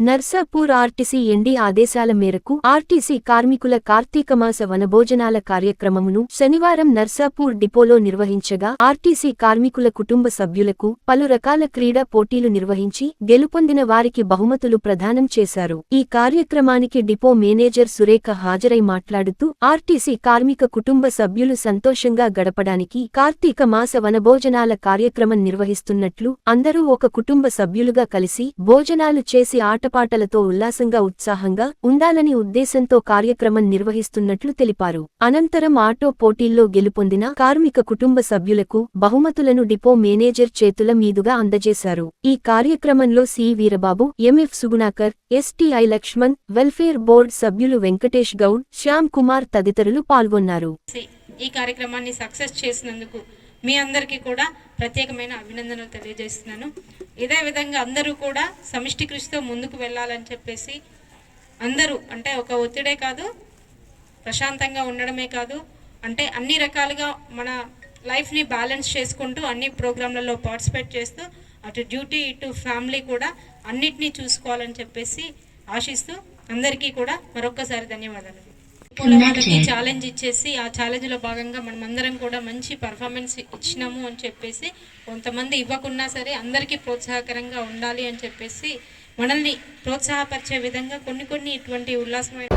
Narsapur RTC MD ఆదేశాల మేరకు RTC కార్మికుల కార్తీకమాస వనభోజనాల కార్యక్రమమును శనివారం నర్సాపూర్ డిపోలో నిర్వహించగా ఆర్టీసీ కార్మికుల కుటుంబ సభ్యులకు పలు రకాల క్రీడా పోటీలు నిర్వహించి గెలుపొందిన వారికి బహుమతులు ప్రదానం చేశారు. ఈ కార్యక్రమానికి డిపో మేనేజర్ సురేఖ హాజరై మాట్లాడుతూ ఆర్టీసీ కార్మిక కుటుంబ సభ్యులు సంతోషంగా గడపడానికి కార్తీక మాస వనభోజనాల కార్యక్రమం నిర్వహిస్తున్నట్లు, అందరూ ఒక కుటుంబ సభ్యులుగా కలిసి భోజనాలు చేసి ఆటపాటలతో ఉల్లాసంగా ఉత్సాహంగా ఉండాలని ఉద్దేశంతో కార్యక్రమం నిర్వహిస్తున్నట్లు తెలిపారు. అనంతరం ఆటో పోటీల్లో గెలుపొందిన కార్మిక కుటుంబ సభ్యులకు బహుమతులను డిపో మేనేజర్ చేతుల మీదుగా అందజేశారు. ఈ కార్యక్రమంలో C Veerababu, MF Sugunakar, STI Laxman, welfare board సభ్యులు వెంకటేష్ గౌడ్, శ్యామ్ కుమార్ తదితరులు పాల్గొన్నారు. ఈ కార్యక్రమాన్ని సక్సెస్ చేసినందుకు మీ అందరికీ కూడా ప్రత్యేకమైన అభినందనలు తెలియజేస్తున్నాను. ఇదే విధంగా అందరూ కూడా సమిష్టి కృషితో ముందుకు వెళ్ళాలని చెప్పేసి అందరూ అంటే ఒక ఒత్తిడే కాదు, ప్రశాంతంగా ఉండడమే కాదు, అంటే అన్ని రకాలుగా మన లైఫ్ని బ్యాలెన్స్ చేసుకుంటూ అన్ని ప్రోగ్రాంలలో పార్టిసిపేట్ చేస్తూ అటు డ్యూటీ ఇటు ఫ్యామిలీ కూడా అన్నిటినీ చూసుకోవాలని చెప్పేసి ఆశిస్తూ అందరికీ కూడా మరొక్కసారి ధన్యవాదాలు. వాళ్ళకి ఛాలెంజ్ ఇచ్చేసి ఆ ఛాలెంజ్లో భాగంగా మనమందరం కూడా మంచి పర్ఫార్మెన్స్ ఇచ్చినాము అని చెప్పేసి, కొంతమంది ఇవ్వకున్నా సరే అందరికీ ప్రోత్సాహకరంగా ఉండాలి అని చెప్పేసి మనల్ని ప్రోత్సాహపరిచే విధంగా కొన్ని ఇటువంటి ఉల్లాసమైన